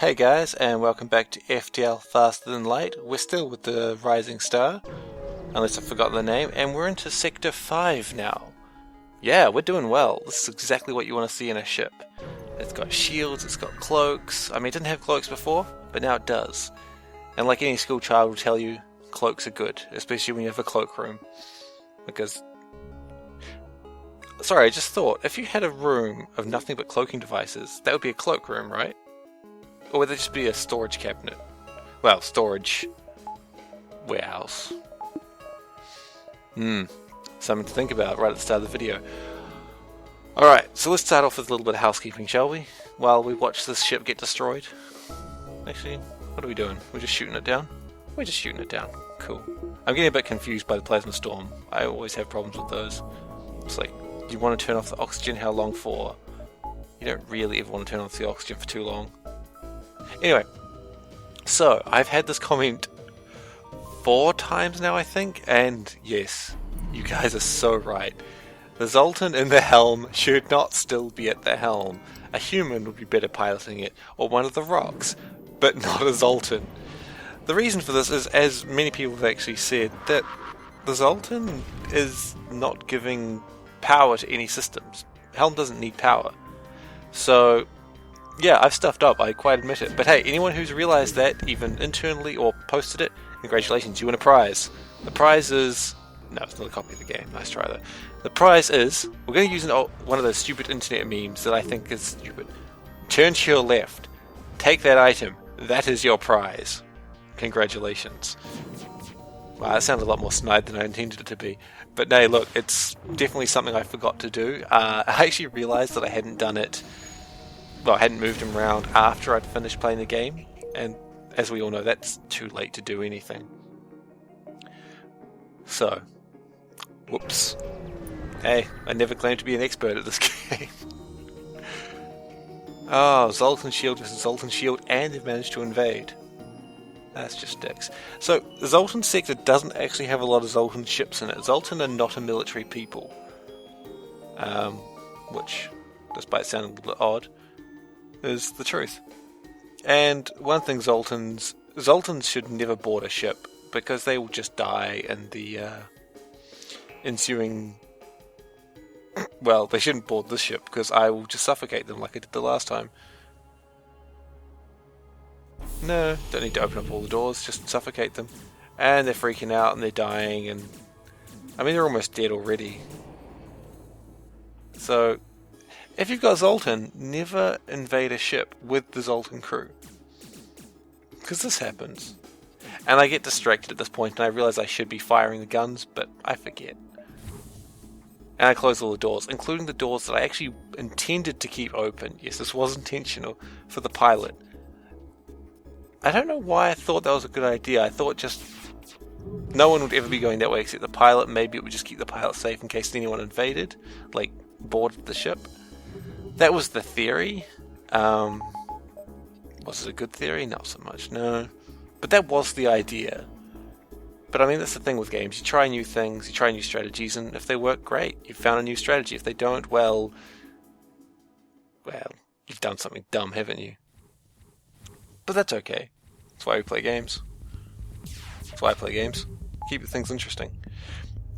Hey guys, and welcome back to FTL Faster Than Light. We're still with the Rising Star, unless I've forgotten the name, and we're into Sector 5 now. Yeah, we're doing well. This is exactly what you want to see in a ship. It's got shields, it's got cloaks. I mean, it didn't have cloaks before, but now it does. And like any school child will tell you, cloaks are good, especially when you have a cloakroom. Because... Sorry, I just thought, if you had a room of nothing but cloaking devices, that would be a cloakroom, right? Or would it just be a storage cabinet? Well, storage warehouse. Something to think about right at the start of the video. Alright, so let's start off with a little bit of housekeeping, shall we? While we watch this ship get destroyed. Actually, what are we doing? We're just shooting it down? We're just shooting it down. Cool. I'm getting a bit confused by the plasma storm. I always have problems with those. It's like, you want to turn off the oxygen, how long for? You don't really ever want to turn off the oxygen for too long. Anyway, so I've had this comment 4 times now, I think, and yes, you guys are so right. The Zoltan in the helm should not still be at the helm. A human would be better piloting it, or one of the rocks, but not a Zoltan. The reason for this is, as many people have actually said, that the Zoltan is not giving power to any systems. Helm doesn't need power. So... yeah, I've stuffed up, I quite admit it. But hey, anyone who's realised that, even internally or posted it, congratulations, you win a prize. The prize is... no, it's not a copy of the game. Nice try though. The prize is... we're going to use one of those stupid internet memes that I think is stupid. Turn to your left. Take that item. That is your prize. Congratulations. Wow, that sounds a lot more snide than I intended it to be. But no, look, it's definitely something I forgot to do. I actually realised that I hadn't done it... well, I hadn't moved him around after I'd finished playing the game, and as we all know, that's too late to do anything. So, whoops. Hey, I never claimed to be an expert at this game. Oh, Zoltan Shield versus Zoltan Shield, and they've managed to invade. That's just dicks. So, the Zoltan sector doesn't actually have a lot of Zoltan ships in it. Zoltan are not a military people. Which, despite sounding a little odd, is the truth. And one thing Zoltans should never board a ship, because they will just die in the ensuing... well, they shouldn't board this ship, because I will just suffocate them like I did the last time. No, don't need to open up all the doors, just suffocate them. And they're freaking out and they're dying, and I mean, they're almost dead already. So... if you've got Zoltan, never invade a ship with the Zoltan crew. Because this happens. And I get distracted at this point and I realise I should be firing the guns, but I forget. And I close all the doors, including the doors that I actually intended to keep open. Yes, this was intentional for the pilot. I don't know why I thought that was a good idea. I thought just no one would ever be going that way except the pilot. Maybe it would just keep the pilot safe in case anyone invaded, like boarded the ship. That was the theory. Was it a good theory? Not so much, no. But that was the idea. But I mean, that's the thing with games. You try new things, you try new strategies, and if they work, great. You've found a new strategy. If they don't, well, you've done something dumb, haven't you? But that's okay. That's why we play games. That's why I play games. Keep things interesting.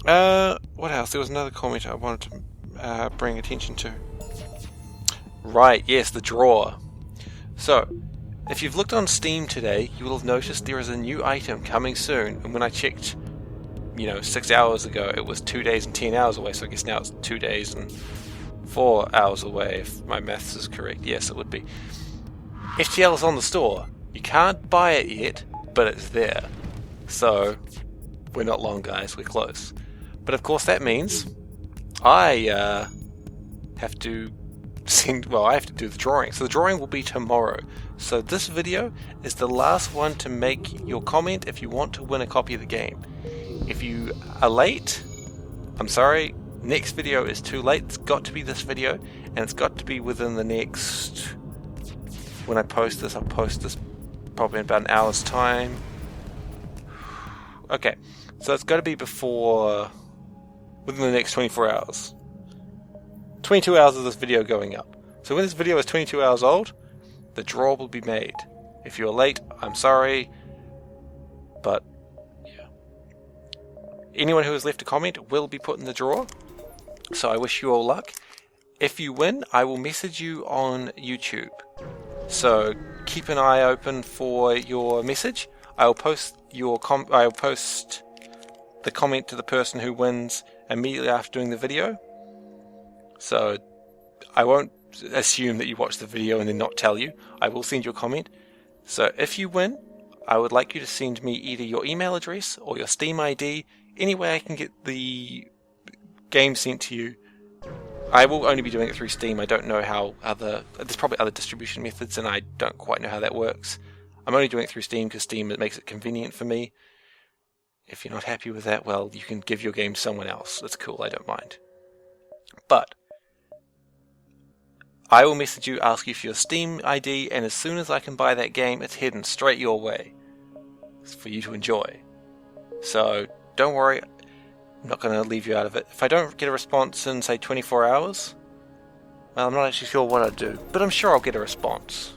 What else? There was another comment I wanted to bring attention to. Right, yes, the drawer. So, if you've looked on Steam today, you will have noticed there is a new item coming soon, and when I checked, 6 hours ago, it was 2 days and 10 hours away, so I guess now it's 2 days and 4 hours away, if my maths is correct. Yes, it would be. FTL is on the store. You can't buy it yet, but it's there. So, we're not long, guys, we're close. But of course that means I have to I have to do the drawing. So the drawing will be tomorrow. So this video is the last one to make your comment if you want to win a copy of the game. If you are late, I'm sorry, next video is too late. It's got to be this video, and it's got to be within the next... when I post this, I'll post this probably in about an hour's time. Okay, so it's got to be within the next 24 hours. 22 hours of this video going up. So when this video is 22 hours old, the draw will be made. If you're late, I'm sorry, but yeah. Anyone who has left a comment will be put in the draw, so I wish you all luck. If you win, I will message you on YouTube, so keep an eye open for your message. I'll post the comment to the person who wins immediately after doing the video, so I won't assume that you watch the video and then not tell you. I will send you a comment. So if you win, I would like you to send me either your email address or your Steam ID, any way I can get the game sent to you. I will only be doing it through Steam. I don't know how there's probably other distribution methods, and I don't quite know how that works. I'm only doing it through Steam because Steam makes it convenient for me. If you're not happy with that, well, you can give your game to someone else. That's cool, I don't mind. But I will message you, ask you for your Steam ID, and as soon as I can buy that game, it's heading straight your way. It's for you to enjoy. So, don't worry, I'm not going to leave you out of it. If I don't get a response in, say, 24 hours, well, I'm not actually sure what I'd do, but I'm sure I'll get a response.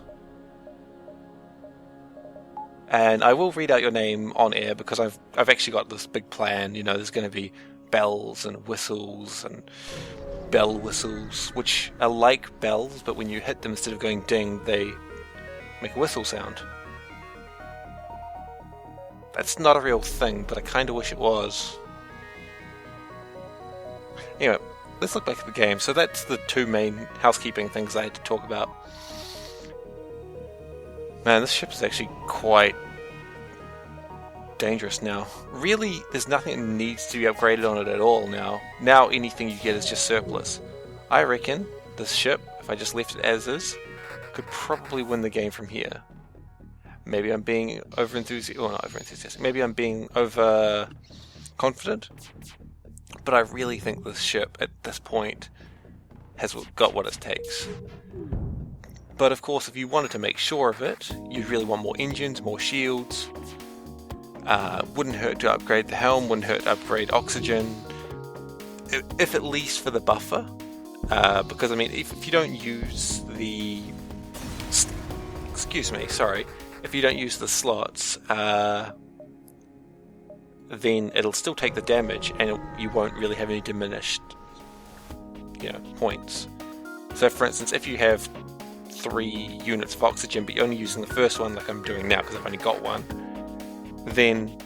And I will read out your name on air, because I've actually got this big plan. You know, there's going to be bells and whistles and bell whistles, which are like bells, but when you hit them, instead of going ding, they make a whistle sound. That's not a real thing, but I kind of wish it was. Anyway, let's look back at the game. So that's the two main housekeeping things I had to talk about. Man, this ship is actually quite dangerous now. Really, there's nothing that needs to be upgraded on it at all now. Now anything you get is just surplus. I reckon this ship, if I just left it as is, could probably win the game from here. Maybe I'm being over-enthusiastic, or not over-enthusiastic, maybe I'm being over-confident, but I really think this ship, at this point, has got what it takes. But of course, if you wanted to make sure of it, you'd really want more engines, more shields. Wouldn't hurt to upgrade the helm, wouldn't hurt to upgrade oxygen, if at least for the buffer. Because I mean, if you don't use the... if you don't use the slots, then it'll still take the damage, and you won't really have any diminished, points. So for instance, if you have 3 units of oxygen, but you're only using the first one, like I'm doing now because I've only got one, then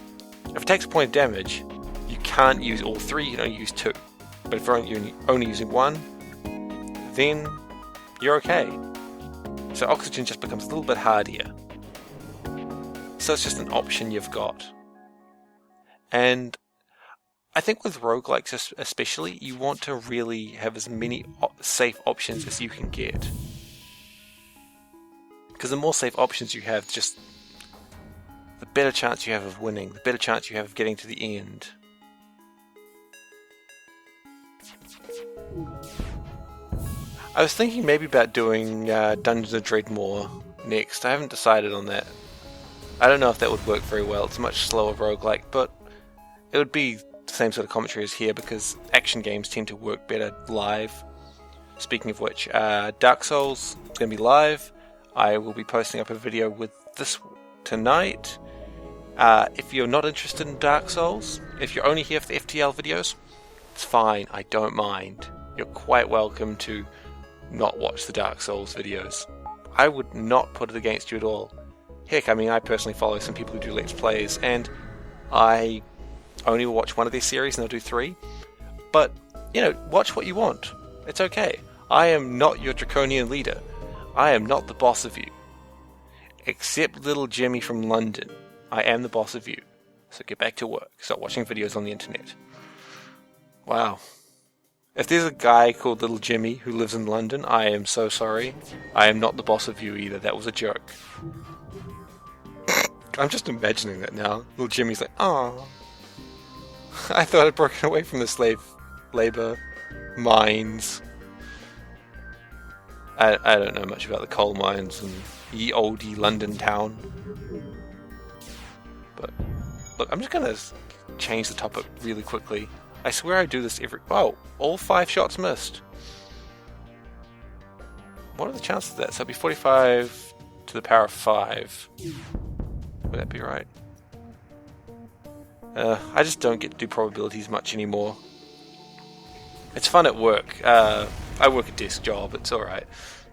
if it takes a point of damage, you can't use all 3, you can only use 2. But if you're only using 1, then you're okay. So oxygen just becomes a little bit hardier. So it's just an option you've got. And I think with roguelikes especially, you want to really have as many safe options as you can get. Because the more safe options you have, just the better chance you have of winning, the better chance you have of getting to the end. I was thinking maybe about doing Dungeons of Dreadmore next. I haven't decided on that. I don't know if that would work very well. It's a much slower roguelike, but it would be the same sort of commentary as here because action games tend to work better live. Speaking of which, Dark Souls is going to be live. I will be posting up a video with this tonight. If you're not interested in Dark Souls, if you're only here for the FTL videos, it's fine, I don't mind. You're quite welcome to not watch the Dark Souls videos. I would not put it against you at all. Heck, I mean, I personally follow some people who do Let's Plays, and I only watch one of their series and they'll do 3. But, watch what you want. It's okay. I am not your draconian leader. I am not the boss of you. Except little Jimmy from London. I am the boss of you. So get back to work. Stop watching videos on the internet. Wow. If there's a guy called Little Jimmy who lives in London, I am so sorry. I am not the boss of you either. That was a joke. I'm just imagining that now. Little Jimmy's like, oh, I thought I'd broken away from the slave labor mines. I don't know much about the coal mines and ye olde London town. But look, I'm just gonna change the topic really quickly. I swear I do this every... Oh, all 5 shots missed. What are the chances of that? So it'd be 45 to the power of 5. Would that be right? I just don't get to do probabilities much anymore. It's fun at work. I work a desk job, it's alright.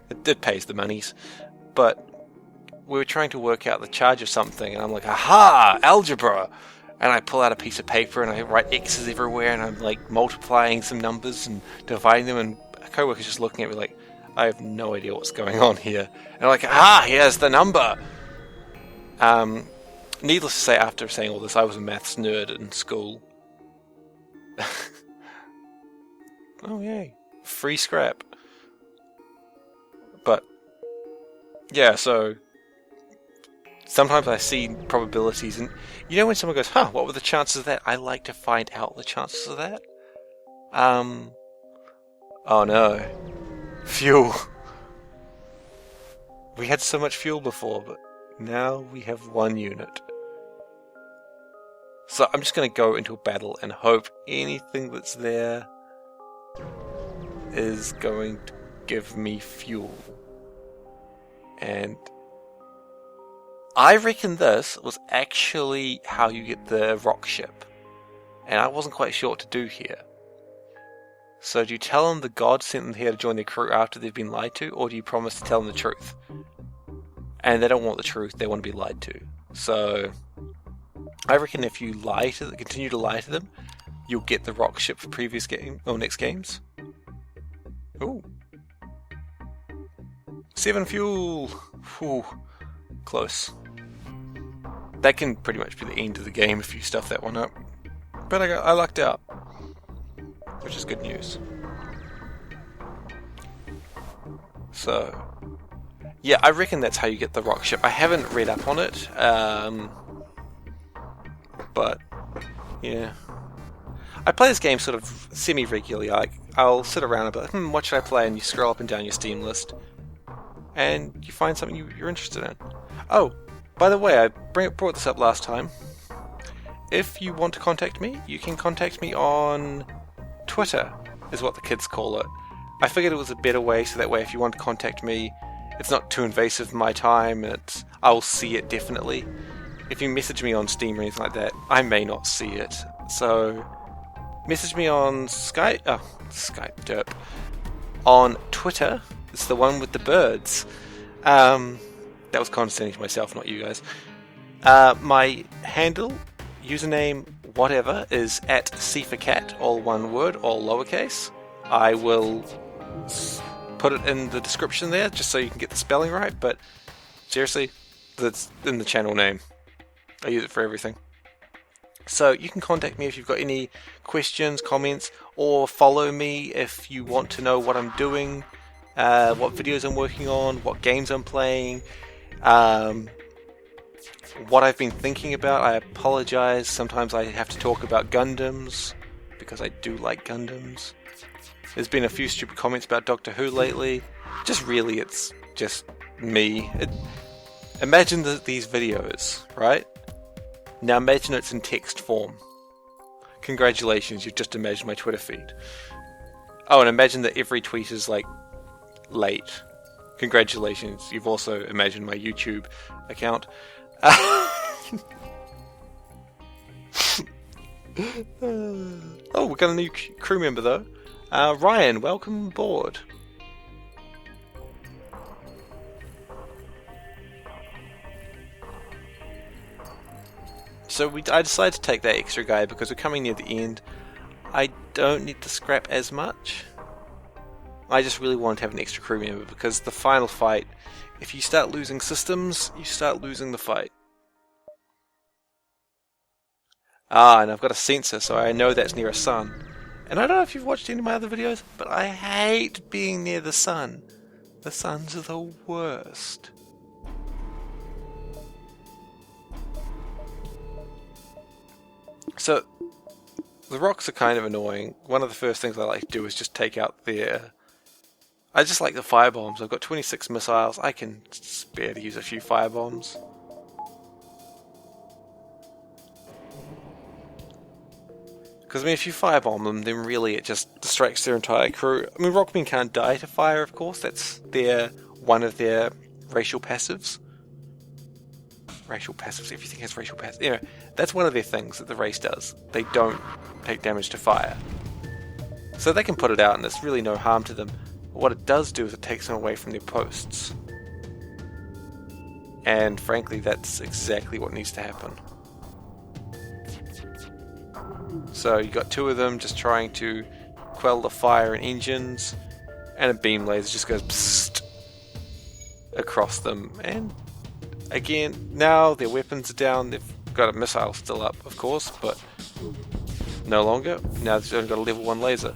It pays the monies. But we were trying to work out the charge of something, and I'm like, aha! Algebra! And I pull out a piece of paper and I write X's everywhere, and I'm like multiplying some numbers and dividing them, and a co-worker's just looking at me like, I have no idea what's going on here. And I'm like, ah, here's the number! Needless to say, after saying all this, I was a maths nerd in school. Oh yay. Free scrap. But, yeah, so sometimes I see probabilities, and you know when someone goes, huh, what were the chances of that? I like to find out the chances of that. Oh no. Fuel. We had so much fuel before, but now we have 1 unit. So I'm just going to go into a battle and hope anything that's there is going to give me fuel. And I reckon this was actually how you get the rock ship. And I wasn't quite sure what to do here. So do you tell them the god sent them here to join their crew after they've been lied to, or do you promise to tell them the truth? And they don't want the truth, they want to be lied to. So I reckon if you continue to lie to them, you'll get the rock ship for previous game or next games. Ooh. 7 fuel! Ooh. Close. That can pretty much be the end of the game if you stuff that one up. But I lucked out, which is good news. So, yeah, I reckon that's how you get the rock ship. I haven't read up on it, but yeah, I play this game sort of semi-regularly. I'll sit around and be like, what should I play? And you scroll up and down your Steam list, and you find something you're interested in. Oh, by the way, I brought this up last time. If you want to contact me, you can contact me on Twitter, is what the kids call it. I figured it was a better way, so that way if you want to contact me, it's not too invasive of my time, and I'll see it definitely. If you message me on Steam or anything like that, I may not see it. So, message me on Skype, derp. On Twitter, it's the one with the birds. That was condescending to myself, not you guys. My handle, username, whatever, is at SeiferKatt, all one word, all lowercase. I will put it in the description there, just so you can get the spelling right, but seriously, that's in the channel name. I use it for everything. So you can contact me if you've got any questions, comments, or follow me if you want to know what I'm doing, what videos I'm working on, what games I'm playing, what I've been thinking about. I apologize, sometimes I have to talk about Gundams, because I do like Gundams. There's been a few stupid comments about Doctor Who lately. Just really, it's just me. Imagine these videos, right? Now imagine it's in text form. Congratulations, you've just imagined my Twitter feed. Oh, and imagine that every tweet is like late. Congratulations, you've also imagined my YouTube account. Oh, we got a new crew member though. Ryan, welcome aboard. So I decided to take that extra guy because we're coming near the end. I don't need to scrap as much. I just really want to have an extra crew member because the final fight, if you start losing systems, you start losing the fight. Ah, and I've got a sensor, so I know that's near a sun. And I don't know if you've watched any of my other videos, but I hate being near the sun. The suns are the worst. So, the rocks are kind of annoying. One of the first things I like to do is just take out their... I just like the firebombs. I've got 26 missiles. I can spare to use a few firebombs. Because, I mean, if you firebomb them, then really it just distracts their entire crew. I mean, Rockmen can't die to fire, of course. That's one of their racial passives. Racial passives, everything has racial passives. You know, that's one of their things that the race does. They don't take damage to fire. So they can put it out and there's really no harm to them. But what it does do is it takes them away from their posts. And frankly, that's exactly what needs to happen. So you got two of them just trying to quell the fire in engines, and a beam laser just goes psst across them. And again, now their weapons are down. They've got a missile still up, of course, but no longer. Now they've only got a level 1 laser.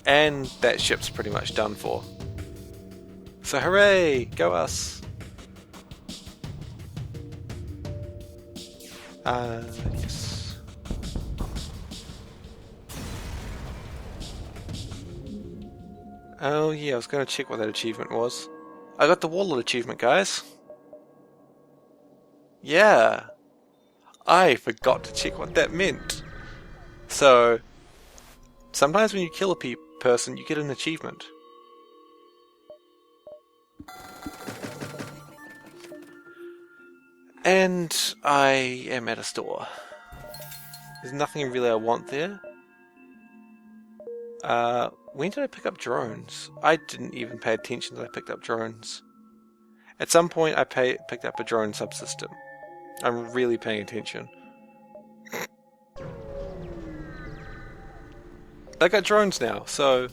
And that ship's pretty much done for. So hooray! Go us! Yes. Oh yeah, I was going to check what that achievement was. I got the wallet achievement, guys. Yeah. I forgot to check what that meant. So, sometimes when you kill a person, you get an achievement. And I am at a store. There's nothing really I want there. When did I pick up drones? I didn't even pay attention that I picked up drones. At some point I picked up a drone subsystem. I'm really paying attention. I got drones now, so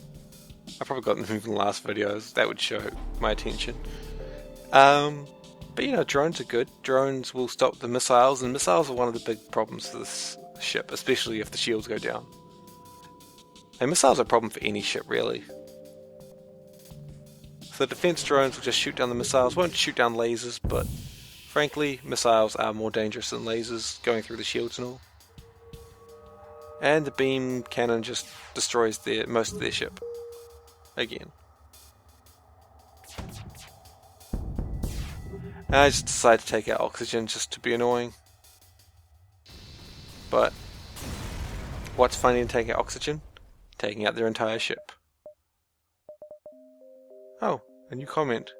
I probably got them in the last videos. That would show my attention. But you know, drones are good. Drones will stop the missiles, and missiles are one of the big problems for this ship, especially if the shields go down. And missiles are a problem for any ship, really. So defense drones will just shoot down the missiles, won't shoot down lasers, but frankly, missiles are more dangerous than lasers going through the shields and all. And the beam cannon just destroys most of their ship. Again. And I just decided to take out oxygen just to be annoying. But what's funny in taking out oxygen? Taking out their entire ship. Oh, a new comment.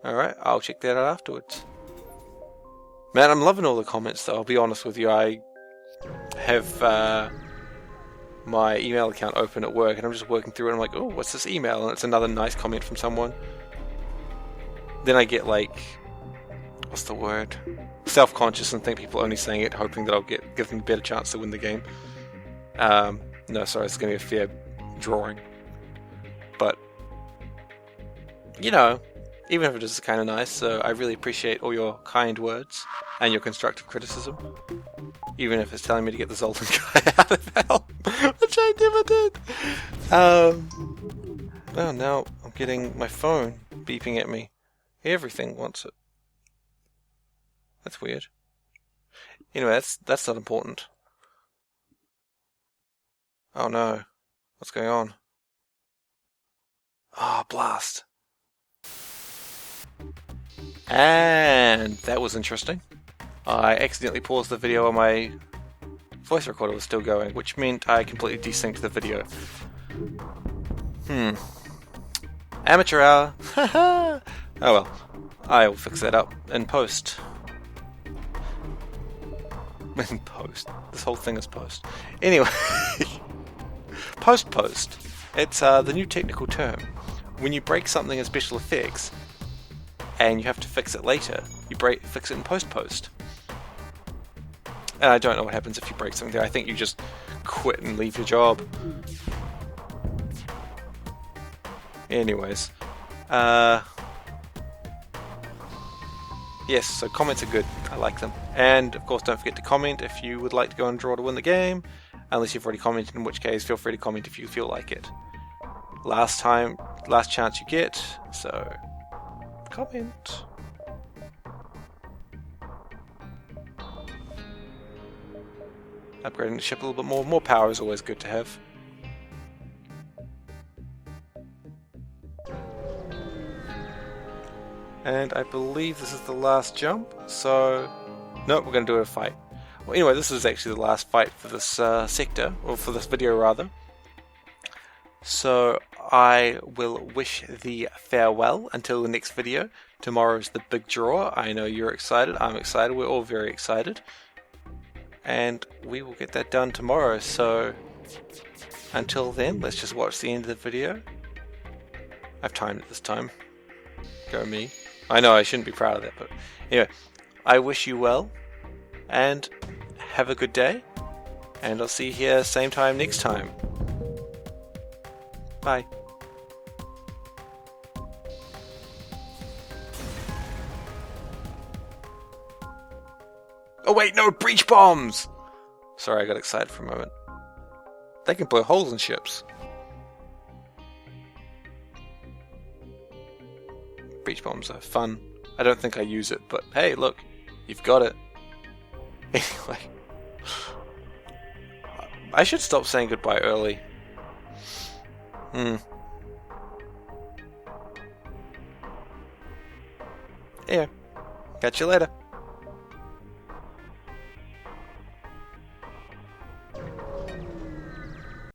Alright, I'll check that out afterwards. Man, I'm loving all the comments though, I'll be honest with you. I have my email account open at work and I'm just working through it and I'm like, oh, what's this email? And it's another nice comment from someone. Then I get like, what's the word? Self-conscious and think people are only saying it hoping that I'll give them a better chance to win the game. No, sorry, it's going to be a fair drawing. But, you know, even if it is kind of nice, so I really appreciate all your kind words and your constructive criticism. Even if it's telling me to get the Zoltan guy out of helm, which I never did. Well, now I'm getting my phone beeping at me. Everything wants it. That's weird. Anyway, that's not important. Oh no. What's going on? Ah, oh, blast. And that was interesting. I accidentally paused the video while my voice recorder was still going, which meant I completely desynced the video. Amateur hour. Haha. Oh well. I will fix that up in post. In post. This whole thing is post. Anyway. Post-post. It's the new technical term. When you break something in special effects, and you have to fix it later, you fix it in post-post. And I don't know what happens if you break something there. I think you just quit and leave your job. Anyways. Yes, so comments are good. I like them. And, of course, don't forget to comment if you would like to go and draw to win the game. Unless you've already commented, in which case, feel free to comment if you feel like it. Last chance you get, so comment. Upgrading the ship a little bit more. More power is always good to have. And I believe this is the last jump, so no, we're going to do a fight. Well, anyway, this is actually the last fight for this sector, or for this video rather. So I will wish thee farewell until the next video. Tomorrow's the big draw. I know you're excited. I'm excited. We're all very excited. And we will get that done tomorrow. So until then, let's just watch the end of the video. I've timed it this time. Go me. I know I shouldn't be proud of that, but anyway, I wish you well and have a good day. And I'll see you here same time next time. Bye. Oh wait, no, breach bombs! Sorry, I got excited for a moment. They can blow holes in ships. Breach bombs are fun. I don't think I use it, but hey, look, you've got it. Anyway. I should stop saying goodbye early. Yeah. Catch you later.